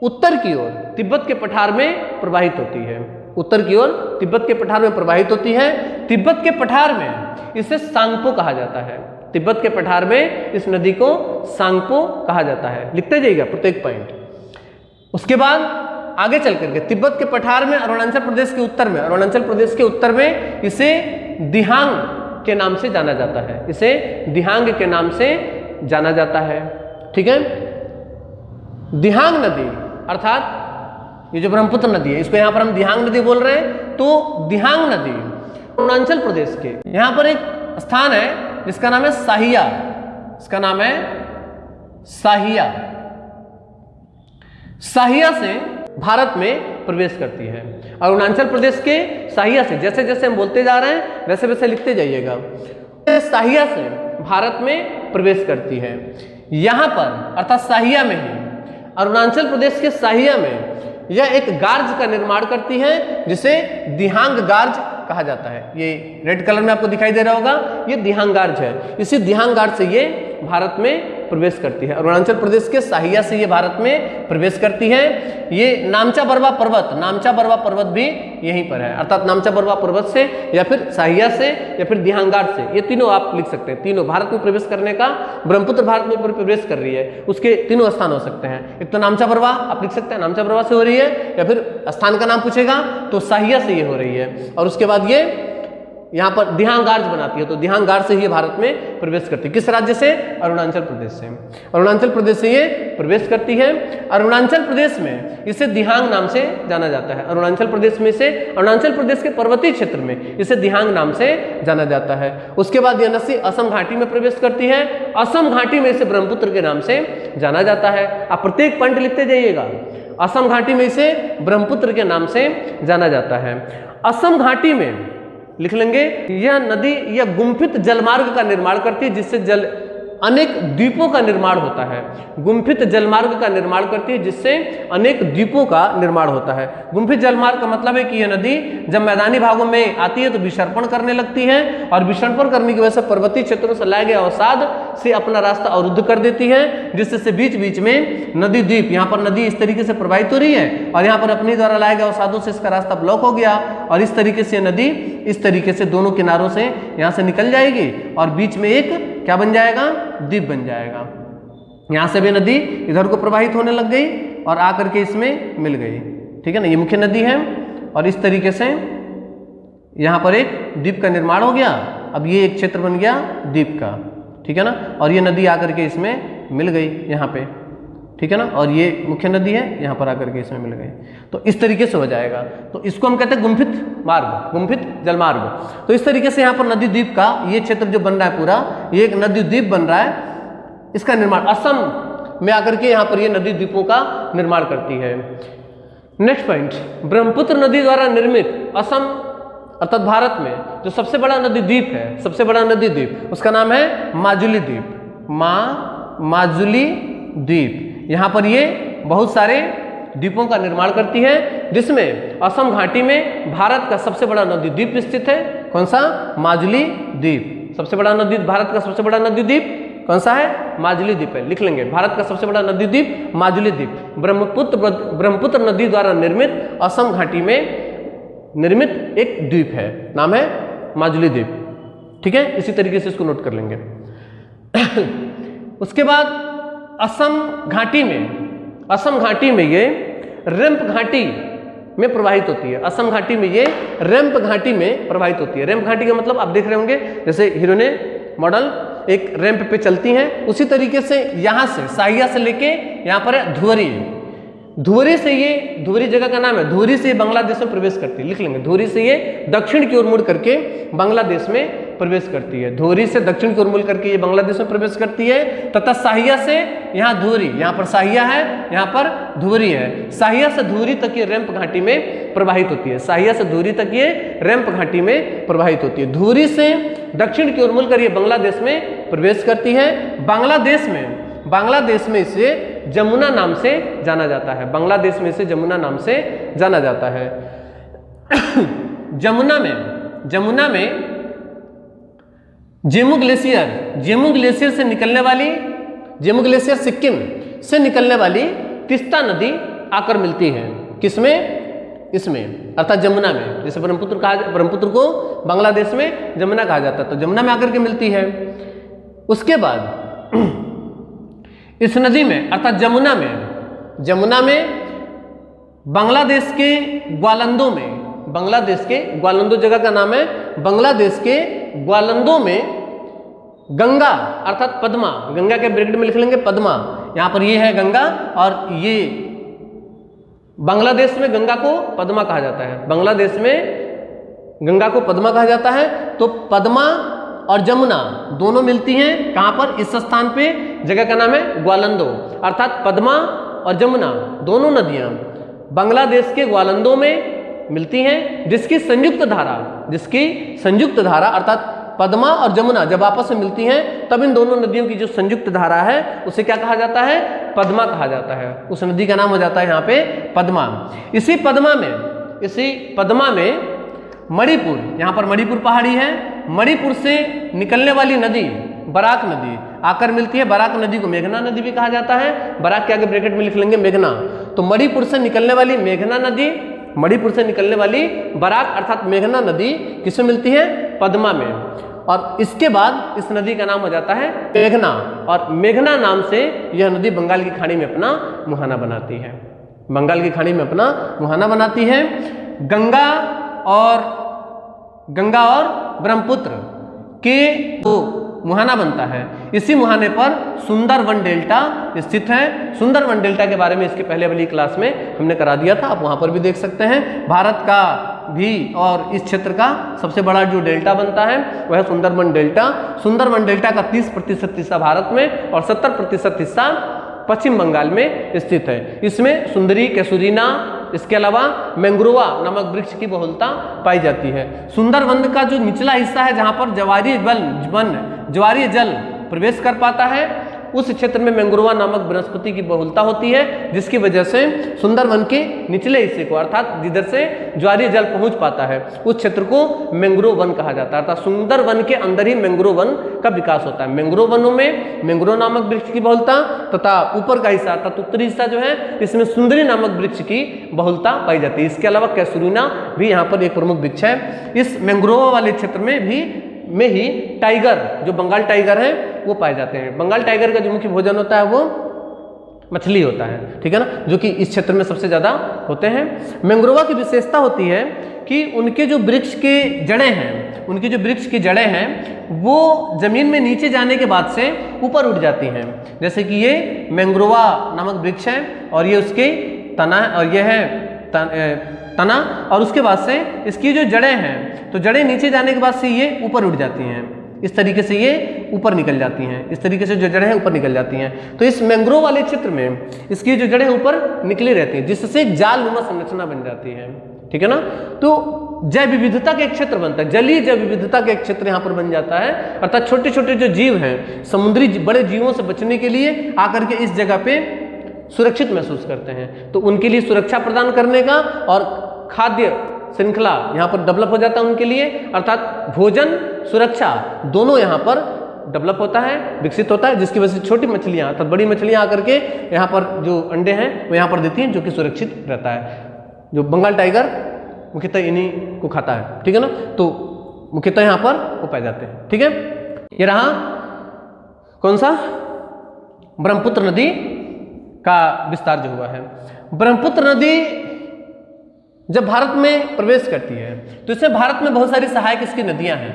उत्तर की ओर तिब्बत के पठार में प्रवाहित होती है। उत्तर की ओर तिब्बत के पठार में प्रवाहित होती है। तिब्बत के पठार में इसे सांगपो कहा जाता है। तिब्बत के पठार में इस नदी को सांगपो कहा जाता है। लिखते जाइएगा प्रत्येक पॉइंट। उसके बाद आगे चल करके तिब्बत के पठार में अरुणाचल प्रदेश के उत्तर में इसे दिहांग के नाम से जाना जाता है। इसे दिहांग के नाम से जाना जाता है। ठीक है, दिहांग नदी अर्थात ये जो ब्रह्मपुत्र नदी है, इसको यहाँ पर हम दिहांग नदी बोल रहे हैं। तो दिहांग नदी अरुणाचल प्रदेश के यहाँ पर एक स्थान है जिसका नाम है साहिया। इसका नाम है साहिया। साहिया से भारत में प्रवेश करती है। अरुणाचल प्रदेश के साहिया से, जैसे जैसे हम बोलते जा रहे हैं वैसे वैसे लिखते जाइएगा। साहिया से भारत में प्रवेश करती है। यहां पर अर्थात साहिया में ही, अरुणाचल प्रदेश के साहिया में यह एक गार्ज का निर्माण करती है जिसे दिहांग गार्ज कहा जाता है। ये रेड कलर में आपको दिखाई दे रहा होगा, ये दिहांग गार्ज है। इसी दिहांग गार्ज से ये भारत में प्रवेश करती है। अरुणाचल प्रदेश के साहिया से ये भारत में प्रवेश करती है। ये नामचा बरवा पर्वत भी यहीं पर है। अर्थात नामचा बरवा पर्वत से या फिर साहिया से या फिर दिहांग गार्ज से, ये तीनों आप लिख सकते हैं। तीनों भारत में प्रवेश करने का, ब्रह्मपुत्र भारत में प्रवेश कर रही है, उसके तीनों स्थान हो सकते हैं। एक तो नामचा बरवा आप लिख सकते हैं, नामचा बरवा से हो रही है, या फिर स्थान का नाम पूछेगा तो साहिया से ये हो रही है। और उसके बाद ये यहाँ पर दिहांग गार्ज बनाती है, तो दिहांग गार्ज से ये भारत में प्रवेश करती है। किस राज्य से? अरुणाचल प्रदेश से। अरुणाचल प्रदेश से ये प्रवेश करती है। अरुणाचल प्रदेश में इसे दिहांग नाम से जाना जाता है। अरुणाचल प्रदेश में इसे, अरुणाचल प्रदेश के पर्वतीय क्षेत्र में इसे दिहांग नाम से जाना जाता है। उसके बाद यह नदी असम घाटी में प्रवेश करती है। असम घाटी में इसे ब्रह्मपुत्र के नाम से जाना जाता है। आप प्रत्येक पॉइंट लिखते जाइएगा। असम घाटी में इसे ब्रह्मपुत्र के नाम से जाना जाता है। असम घाटी में लिख लेंगे, यह नदी यह गुम्फित जलमार्ग का निर्माण करती है, जिससे अनेक द्वीपों का निर्माण होता है। गुम्फित जलमार्ग का निर्माण करती है, जिससे अनेक द्वीपों का निर्माण होता है। गुम्फित जलमार्ग का मतलब है कि यह नदी जब मैदानी भागों में आती है तो विसर्पण करने लगती है, और विसर्पण करने की वजह से पर्वतीय क्षेत्रों से लाए गए अवसाद से अपना रास्ता अवरुद्ध कर देती है, जिससे बीच बीच में नदी द्वीप, यहाँ पर नदी इस तरीके से प्रवाहित हो रही है और यहाँ पर अपने द्वारा लाए गए अवसादों से इसका रास्ता ब्लॉक हो गया, और इस तरीके से नदी इस तरीके से दोनों किनारों से यहाँ से निकल जाएगी और बीच में एक क्या बन जाएगा, द्वीप बन जाएगा। यहाँ से भी नदी इधर को प्रवाहित होने लग गई और आकर के इसमें मिल गई। ठीक है ना, ये मुख्य नदी है और इस तरीके से यहाँ पर एक द्वीप का निर्माण हो गया। अब ये एक क्षेत्र बन गया द्वीप का, ठीक है ना, और ये नदी आकर के इसमें मिल गई यहाँ पे, ठीक है ना, और ये मुख्य नदी है, यहाँ पर आकर के इसमें मिल गई। तो इस तरीके से हो जाएगा। तो इसको हम कहते हैं गुम्फित मार्ग, गुम्फित जलमार्ग। तो इस तरीके से यहाँ पर नदी द्वीप का ये क्षेत्र जो बन रहा है पूरा, ये एक नदी द्वीप बन रहा है। इसका निर्माण असम में आकर के यहाँ पर ये नदी द्वीपों का निर्माण करती है। नेक्स्ट पॉइंट, ब्रह्मपुत्र नदी द्वारा निर्मित असम अर्थात भारत में जो सबसे बड़ा नदी द्वीप है, सबसे बड़ा नदी द्वीप, उसका नाम है माजुली द्वीप। माजुली द्वीप, यहाँ पर ये बहुत सारे द्वीपों का निर्माण करती है, जिसमें असम घाटी में भारत का सबसे बड़ा नदी द्वीप स्थित है। कौन सा? माजुली द्वीप। सबसे बड़ा नदी, भारत का सबसे बड़ा नदी द्वीप कौन सा है? माजुली द्वीप है। लिख लेंगे, भारत का सबसे बड़ा नदी द्वीप माजुली द्वीप। ब्रह्मपुत्र नदी द्वारा निर्मित असम घाटी में निर्मित एक द्वीप है, नाम है माजुली द्वीप। ठीक है, इसी तरीके से इसको नोट कर लेंगे। उसके बाद असम घाटी में ये रेम्प घाटी में प्रवाहित होती है। असम घाटी में ये रेम्प घाटी में प्रवाहित होती है। रेम्प घाटी का मतलब आप देख रहे होंगे, जैसे हीरोने मॉडल एक रैंप पे चलती हैं, उसी तरीके से यहाँ से साहिया से लेके यहाँ पर है धुवरी। धुवरी से ये, धुवरी जगह का नाम है, धुवरी से बांग्लादेश में प्रवेश करती है। लिख लेंगे, धुवरी से ये दक्षिण की ओर मुड़ करके बांग्लादेश में प्रवेश करती है। धुवरी से दक्षिण की ओर मुड़ करके ये बांग्लादेश में प्रवेश करती है, तथा साहिया से यहाँ धुवरी, यहाँ पर साहिया है, यहाँ पर धुवरी है। साहिया से धुवरी तक ये रैंप घाटी में प्रवाहित होती है। साहिया से धुवरी तक ये रैंप घाटी में प्रवाहित होती है। धुवरी से दक्षिण की ओर मुड़कर ये बांग्लादेश में प्रवेश करती है। बांग्लादेश में इसे जमुना नाम से जाना जाता है। बांग्लादेश में इसे जमुना नाम से जाना जाता है। जमुना में जेमू ग्लेशियर से निकलने वाली, जेमू ग्लेशियर सिक्किम से निकलने वाली तिस्ता नदी आकर मिलती है। किसमें? इसमें, अर्थात जमुना में। जैसे ब्रह्मपुत्र को बांग्लादेश में जमुना कहा जाता है, तो जमुना में आकर के मिलती है। उसके बाद इस नदी में अर्थात जमुना में बांग्लादेश के ग्वालंदो जगह का नाम है। बांग्लादेश के ग्वालंदो में गंगा अर्थात पद्मा, गंगा के ब्रैकेट में लिख लेंगे पद्मा, यहाँ पर ये है गंगा, और ये बांग्लादेश में गंगा को पद्मा कहा जाता है। बांग्लादेश में गंगा को पद्मा कहा जाता है। तो पद्मा और जमुना दोनों मिलती हैं कहाँ पर? इस स्थान पे। जगह का नाम है ग्वालंदो, अर्थात पद्मा और जमुना दोनों नदियां बांग्लादेश के ग्वालंदो में मिलती हैं, जिसकी संयुक्त धारा अर्थात पद्मा और जमुना जब आपस में मिलती हैं, तब इन दोनों नदियों की जो संयुक्त धारा है उसे क्या कहा जाता है? पद्मा कहा जाता है। उस नदी का नाम हो जाता है यहाँ पे पद्मा। इसी पद्मा में मणिपुर, यहाँ पर मणिपुर पहाड़ी है, मणिपुर से निकलने वाली नदी बराक नदी आकर मिलती है। बराक नदी को मेघना नदी भी कहा जाता है। बराक के आगे ब्रैकेट में लिख लेंगे मेघना। तो मणिपुर से निकलने वाली मेघना नदी, मणिपुर से निकलने वाली बराक अर्थात मेघना नदी किसमें मिलती है? पद्मा में। और इसके बाद इस नदी का नाम हो जाता है मेघना, और मेघना नाम से यह नदी बंगाल की खाड़ी में अपना मुहाना बनाती है। बंगाल की खाड़ी में अपना मुहाना बनाती है। गंगा और ब्रह्मपुत्र के तो मुहाना बनता है। इसी मुहाने पर सुंदरवन डेल्टा स्थित है। सुंदरवन डेल्टा के बारे में इसके पहले वाली क्लास में हमने करा दिया था, आप वहां पर भी देख सकते हैं। भारत का भी और इस क्षेत्र का सबसे बड़ा जो डेल्टा बनता है वह सुंदरवन डेल्टा। सुंदरवन डेल्टा का 30% हिस्सा भारत में और 70% हिस्सा पश्चिम बंगाल में स्थित है। इसमें सुंदरी, कैसूरीना, इसके अलावा मैंग्रोवा नामक वृक्ष की बहुलता पाई जाती है। सुंदरवन का जो निचला हिस्सा है, जहां पर ज्वारीय जल प्रवेश कर पाता है। उस क्षेत्र में मैंग्रोवा नामक वनस्पति की बहुलता होती है, जिसकी वजह से सुंदरवन के निचले हिस्से को, अर्थात जिधर से ज्वारीय जल पहुंच पाता है, उस क्षेत्र को मैंग्रोव वन कहा जाता है। अर्थात सुंदरवन के अंदर ही मैंग्रोव वन का विकास होता है। मैंग्रोव वनों में मैंग्रोव नामक वृक्ष की बहुलता तथा ऊपर का हिस्सा अर्थात उत्तरी हिस्सा जो है, इसमें सुंदरी नामक वृक्ष की बहुलता पाई जाती है। इसके अलावा कैसुरीना भी यहाँ पर एक प्रमुख वृक्ष है। इस मैंग्रोव वाले क्षेत्र में ही टाइगर, जो बंगाल टाइगर है, वो पाए जाते हैं। बंगाल टाइगर का जो मुख्य भोजन होता है वो मछली होता है, ठीक है ना, जो कि इस क्षेत्र में सबसे ज़्यादा होते हैं। मैंग्रोवा की विशेषता होती है कि उनके जो वृक्ष के जड़ें हैं, उनकी जो वृक्ष की जड़ें हैं वो ज़मीन में नीचे जाने के बाद से ऊपर उठ जाती हैं। जैसे कि ये मैंग्रोवा नामक वृक्ष है और ये उसके तना और ये है तना, और उसके बाद से इसकी जो जड़ें हैं, तो जड़ें नीचे जाने के बाद से ये ऊपर उठ जाती हैं। इस तरीके से ये ऊपर निकल जाती हैं, इस तरीके से जो जड़ें हैं ऊपर निकल जाती हैं। तो इस मैंग्रोव वाले क्षेत्र में इसकी जो जड़ें ऊपर निकली रहती हैं, जिससे एक जालनुमा संरचना बन जाती है, ठीक है ना। तो जैव विविधता का एक क्षेत्र बनता है, जलीय जैव विविधता का एक क्षेत्र यहाँ पर बन जाता है। अर्थात छोटे छोटे जो जीव हैं, समुद्री बड़े जीवों से बचने के लिए आकर के इस जगह पे सुरक्षित महसूस करते हैं। तो उनके लिए सुरक्षा प्रदान करने का और खाद्य श्रृंखला यहाँ पर डेवलप हो जाता है उनके लिए, अर्थात भोजन सुरक्षा दोनों यहाँ पर डेवलप होता है, विकसित होता है, जिसकी वजह से छोटी मछलियाँ अर्थात बड़ी मछलियाँ आकर के यहाँ पर जो अंडे हैं वो यहाँ पर देती हैं, जो कि सुरक्षित रहता है। जो बंगाल टाइगर मुख्यतः इन्हीं को खाता है, ठीक है ना। तो मुख्यतः यहाँ पर वो पाए जाते हैं, ठीक है। ये रहा कौन सा, ब्रह्मपुत्र नदी का विस्तार जो हुआ है। ब्रह्मपुत्र नदी जब भारत में प्रवेश करती है तो इसमें भारत में बहुत सारी सहायक इसकी नदियां हैं।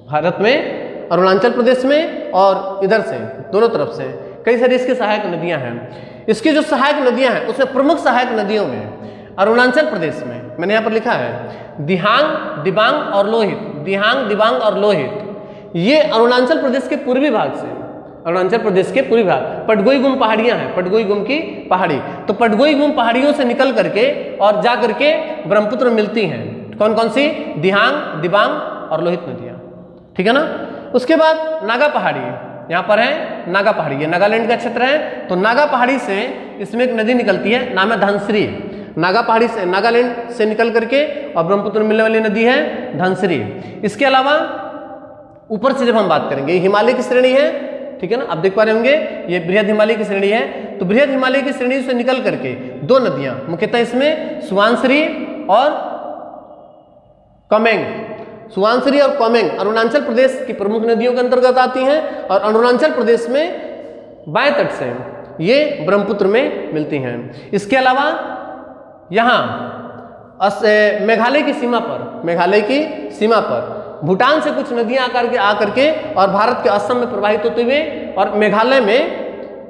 भारत में अरुणाचल प्रदेश में और इधर से दोनों तरफ से कई सारी इसकी सहायक नदियां हैं। इसकी जो सहायक नदियां हैं उसमें प्रमुख सहायक नदियों में अरुणाचल प्रदेश में मैंने यहाँ पर लिखा है दिहांग, दिबांग और लोहित। दिहांग, दिबांग और लोहित ये अरुणाचल प्रदेश के पूर्वी भाग से, अरुणाचल प्रदेश के पूर्वी भाग, पटगोई गुम पहाड़ियां हैं, पटगोई गुम की पहाड़ी, तो पटगोई गुम पहाड़ियों से निकल करके और जा करके ब्रह्मपुत्र मिलती हैं। कौन कौन सी, दिहांग, दिबांग और लोहित नदियां, ठीक है ना। उसके बाद नागा पहाड़ी, यहाँ पर है नागा पहाड़ी, ये नागालैंड का क्षेत्र है। तो नागा पहाड़ी से इसमें एक नदी निकलती है, नाम है धनश्री। नागा पहाड़ी से, नागालैंड से निकल करके और ब्रह्मपुत्र में मिलने वाली नदी है धनश्री। इसके अलावा ऊपर से जब हम बात करेंगे, हिमालय की श्रेणी है, ठीक है ना, आप देख पा रहे होंगे ये बृहद हिमालय की श्रेणी है। तो बृहद हिमालय की श्रेणी से निकल करके दो नदियां मुख्यतः इसमें सुवानश्री और कमेंग, सुवानश्री और कमेंग अरुणाचल प्रदेश की प्रमुख नदियों के अंतर्गत आती हैं और अरुणाचल प्रदेश में बाएं तट से ये ब्रह्मपुत्र में मिलती हैं। इसके अलावा यहाँ मेघालय की सीमा पर, मेघालय की सीमा पर भूटान से कुछ नदियां आकर के और भारत के असम में प्रवाहित होते हुए और मेघालय में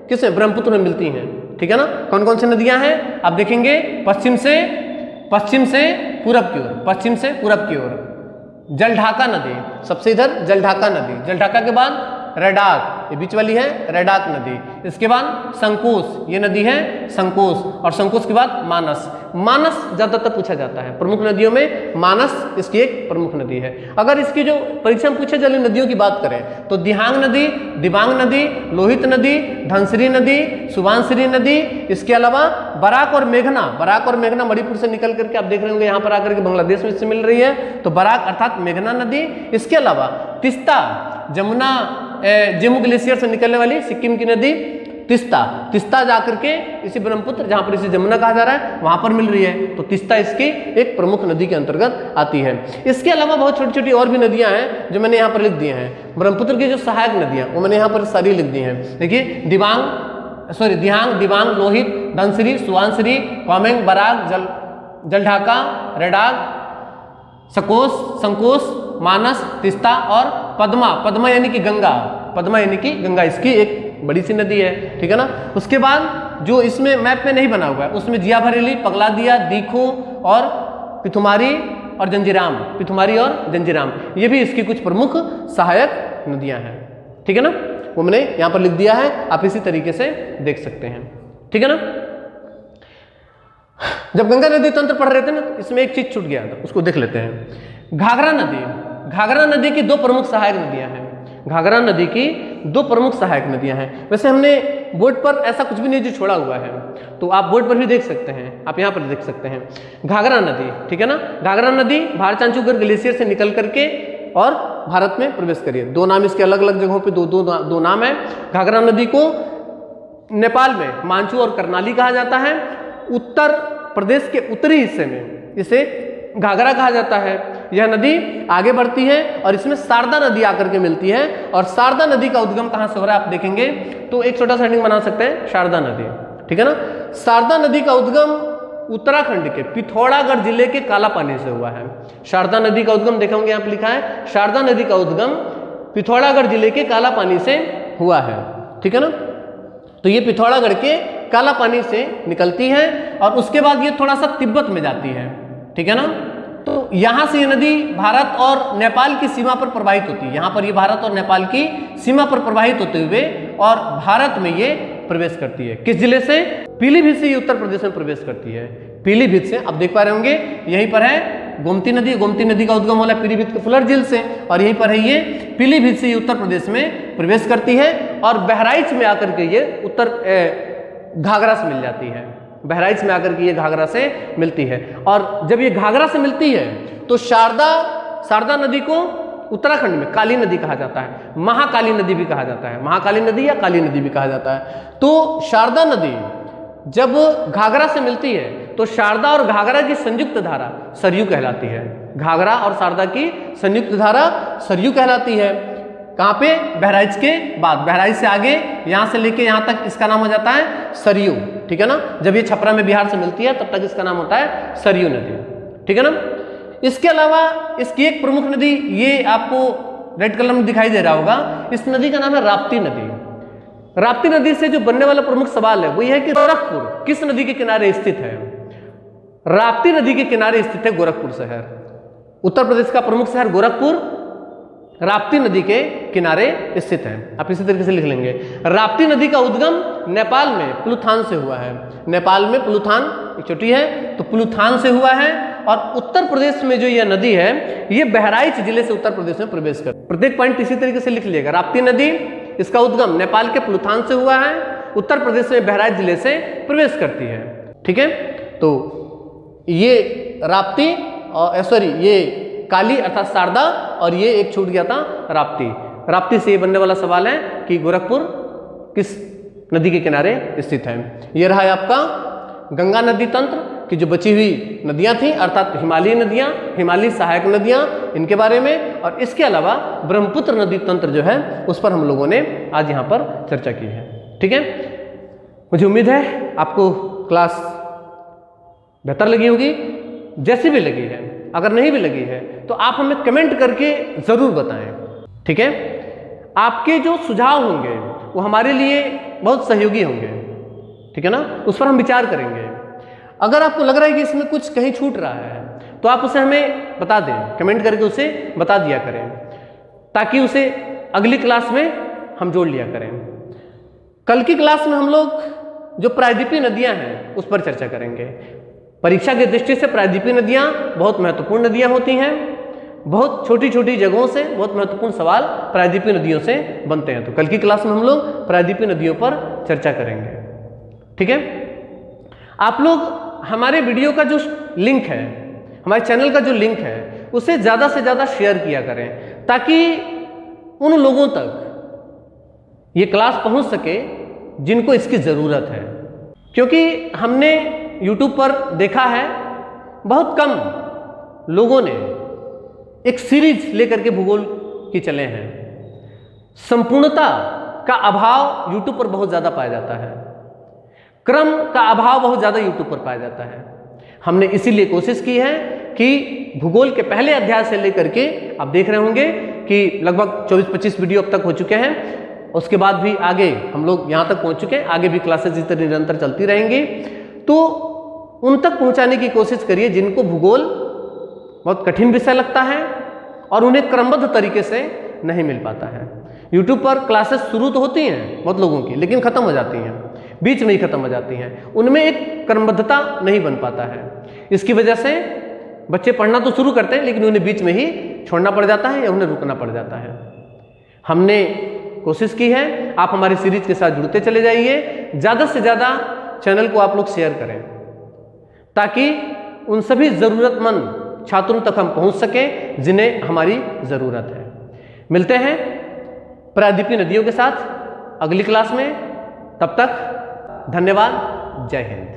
किसे, ब्रह्मपुत्र में मिलती हैं, ठीक है ना। कौन कौन सी नदियां हैं आप देखेंगे, पश्चिम से पूरब की ओर, पश्चिम से पूरब की ओर जलढाका नदी, सबसे इधर जलढाका नदी, जलढाका के बाद रैडाक, ये बीच वाली है रैडाक नदी। इसके बाद संकोश, ये नदी है संकोश, और संकोश के बाद मानस। मानस ज्यादातर पूछा जाता है, प्रमुख नदियों में मानस इसकी एक प्रमुख नदी है। अगर इसकी जो परीक्षा में पूछे जाने नदियों की बात करें तो दिहांग नदी, दिबांग नदी, लोहित नदी, धनश्री नदी, सुवानश्री नदी, इसके अलावा बराक और मेघना, बराक और मेघना मणिपुर से निकल करके आप देख रहे होंगे यहाँ पर आकर के बांग्लादेश में इससे मिल रही है, तो बराक अर्थात मेघना नदी। इसके अलावा तिस्ता, जमुना जम्मू ग्लेशियर से निकलने वाली सिक्किम की नदी तिस्ता, तिस्ता जाकर के इसी ब्रह्मपुत्र जहां पर इसे जमुना कहा जा रहा है वहां पर मिल रही है, तो तिस्ता इसकी एक प्रमुख नदी के अंतर्गत आती है। इसके अलावा बहुत छोटी छोटी और भी नदियां हैं जो मैंने यहाँ पर लिख दी हैं। ब्रह्मपुत्र की जो सहायक नदियां वो मैंने यहाँ पर सारी लिख दी हैं। देखिए दिहांग, दिबांग, लोहित, धनश्री, सुवानश्री, कमेंग, बराक, जलढाका, रैडाक, संकोश, मानस, तिस्ता और पद्मा। पद्मा यानी कि गंगा, पद्मा यानी कि गंगा इसकी एक बड़ी सी नदी है, ठीक है ना। उसके बाद जो इसमें मैप में नहीं बना हुआ है उसमें जिया भरेली, पगलादिया, दीखू और पिथुमारी और जंजीराम, पिथुमारी और जंजीराम, ये भी इसकी कुछ प्रमुख सहायक नदियां हैं, ठीक है ना। वो मैंने यहाँ पर लिख दिया है, आप इसी तरीके से देख सकते हैं, ठीक है ना। जब गंगा नदी तंत्र पढ़ रहे थे ना तो इसमें एक चीज छूट गया था, उसको देख लेते हैं। घाघरा नदी, घाघरा नदी की 2 प्रमुख सहायक नदियां हैं। घाघरा नदी की 2 प्रमुख सहायक नदियां हैं। वैसे हमने बोर्ड पर ऐसा कुछ भी नहीं जो छोड़ा हुआ है, तो आप बोर्ड पर भी देख सकते हैं, आप यहाँ पर देख सकते हैं घाघरा नदी, ठीक है ना। घाघरा नदी भारत-चांचूगढ़ ग्लेशियर से निकल करके और भारत में प्रवेश करिए। 2 नाम इसके अलग अलग जगहों पे दो नाम है। घाघरा नदी को नेपाल में मांचू और करनाली कहा जाता है। उत्तर प्रदेश के उत्तरी हिस्से में इसे घाघरा कहा जाता है। यह नदी आगे बढ़ती है और इसमें शारदा नदी आकर के मिलती है। और शारदा नदी का उद्गम कहाँ से हो रहा है आप देखेंगे तो एक छोटा सा हेडिंग बना सकते हैं, शारदा नदी, ठीक है ना। शारदा नदी का उद्गम उत्तराखंड के पिथौरागढ़ जिले के कालापानी से हुआ है। शारदा नदी का उद्गम देखेंगे यहाँ पे लिखा है, शारदा नदी का उद्गम पिथौरागढ़ जिले के कालापानी से हुआ है, ठीक है ना। तो ये पिथौरागढ़ के कालापानी से निकलती है और उसके बाद ये थोड़ा सा तिब्बत में जाती है, ठीक है ना। तो यहाँ से ये नदी भारत और नेपाल की सीमा पर प्रवाहित होती है। यहाँ पर ये भारत और नेपाल की सीमा पर प्रवाहित होते हुए और भारत में ये प्रवेश करती है। किस जिले से? पीलीभीत से ये उत्तर प्रदेश में प्रवेश करती है। पीलीभीत से, आप देख पा रहे होंगे यहीं पर है गोमती नदी। गोमती नदी का उद्गम हो रहा है पीलीभीत के फुलर झील से और यहीं पर है ये पीलीभीत से ये उत्तर प्रदेश में प्रवेश करती है और बहराइच में आकर के ये घाघरा से मिल जाती है। बहराइच में आकर के ये घाघरा से मिलती है और जब ये घाघरा से मिलती है तो शारदा नदी को उत्तराखंड में काली नदी कहा जाता है, महाकाली नदी भी कहा जाता है, महाकाली नदी या काली नदी भी कहा जाता है। तो शारदा नदी जब घाघरा से मिलती है तो शारदा और घाघरा की संयुक्त धारा सरयू कहलाती है। घाघरा और शारदा की संयुक्त धारा सरयू कहलाती है। कहाँ पे? बहराइच के बाद, बहराइच से आगे यहाँ से लेके यहाँ तक इसका नाम हो जाता है सरयू, ठीक है ना। जब ये छपरा में बिहार से मिलती है तब तक इसका नाम होता है सरयू नदी, ठीक है ना। इसके अलावा इसकी एक प्रमुख नदी, ये आपको रेड कलर में दिखाई दे रहा होगा, इस नदी का नाम है राप्ती नदी। राप्ती नदी से जो बनने वाला प्रमुख सवाल है वो यह है कि गोरखपुर किस नदी के किनारे स्थित है? राप्ती नदी के किनारे स्थित है गोरखपुर शहर। उत्तर प्रदेश का प्रमुख शहर गोरखपुर राप्ती नदी के किनारे स्थित है। आप इसी तरीके से लिख लेंगे। राप्ती नदी का उद्गम नेपाल में प्लूथान से हुआ है। नेपाल में प्लूथान एक चोटी है तो प्लूथान से हुआ है और उत्तर प्रदेश में जो यह नदी है ये बहराइच जिले से उत्तर प्रदेश में प्रवेश कर। प्रत्येक पॉइंट इसी तरीके से लिख लिएगा। राप्ती नदी, इसका उद्गम नेपाल के प्लूथान से हुआ है, उत्तर प्रदेश में बहराइच जिले से प्रवेश करती है, ठीक है। तो ये राप्ती और ये काली अर्थात शारदा और ये एक छूट गया था राप्ती। राप्ती से ये बनने वाला सवाल है कि गोरखपुर किस नदी के किनारे स्थित है। ये रहा है आपका गंगा नदी तंत्र की जो बची हुई नदियां थी अर्थात हिमालयी नदियां, हिमालयी सहायक नदियां, इनके बारे में। और इसके अलावा ब्रह्मपुत्र नदी तंत्र जो है उस पर हम लोगों ने आज यहाँ पर चर्चा की है, ठीक है। मुझे उम्मीद है आपको क्लास बेहतर लगी होगी। जैसी भी लगी है, अगर नहीं भी लगी है तो आप हमें कमेंट करके जरूर बताएं, ठीक है। आपके जो सुझाव होंगे वो हमारे लिए बहुत सहयोगी होंगे, ठीक है ना। उस पर हम विचार करेंगे। अगर आपको लग रहा है कि इसमें कुछ कहीं छूट रहा है तो आप उसे हमें बता दें, कमेंट करके उसे बता दिया करें ताकि उसे अगली क्लास में हम जोड़ लिया करें। कल की क्लास में हम लोग जो प्रायद्वीपीय नदियां हैं उस पर चर्चा करेंगे। परीक्षा की दृष्टि से प्रायद्वीपीय नदियां बहुत महत्वपूर्ण नदियां होती हैं। बहुत छोटी छोटी जगहों से बहुत महत्वपूर्ण सवाल प्रायद्वीपीय नदियों से बनते हैं। तो कल की क्लास में हम लोग प्रायद्वीपीय नदियों पर चर्चा करेंगे, ठीक है। आप लोग हमारे वीडियो का जो लिंक है, हमारे चैनल का जो लिंक है उसे ज़्यादा से ज़्यादा शेयर किया करें ताकि उन लोगों तक ये क्लास पहुंच सके जिनको इसकी ज़रूरत है। क्योंकि हमने YouTube पर देखा है बहुत कम लोगों ने एक सीरीज लेकर के भूगोल की चले हैं। संपूर्णता का अभाव YouTube पर बहुत ज़्यादा पाया जाता है, क्रम का अभाव बहुत ज़्यादा YouTube पर पाया जाता है। हमने इसीलिए कोशिश की है कि भूगोल के पहले अध्याय से लेकर के आप देख रहे होंगे कि लगभग 24-25 वीडियो अब तक हो चुके हैं। उसके बाद भी आगे हम लोग यहाँ तक पहुँच चुके हैं, आगे भी क्लासेस इस तरह निरंतर चलती रहेंगी। तो उन तक पहुँचाने की कोशिश करिए जिनको भूगोल बहुत कठिन विषय लगता है और उन्हें क्रमबद्ध तरीके से नहीं मिल पाता है। YouTube पर क्लासेस शुरू तो होती हैं बहुत लोगों की, लेकिन ख़त्म हो जाती हैं, बीच में ही ख़त्म हो जाती हैं। उनमें एक क्रमबद्धता नहीं बन पाता है। इसकी वजह से बच्चे पढ़ना तो शुरू करते हैं लेकिन उन्हें बीच में ही छोड़ना पड़ जाता है या उन्हें रुकना पड़ जाता है। हमने कोशिश की है, आप हमारी सीरीज के साथ जुड़ते चले जाइए, ज़्यादा से ज़्यादा चैनल को आप लोग शेयर करें ताकि उन सभी ज़रूरतमंद छात्रों तक हम पहुंच सकें जिन्हें हमारी ज़रूरत है। मिलते हैं प्रायद्वीपीय नदियों के साथ अगली क्लास में, तब तक धन्यवाद, जय हिंद।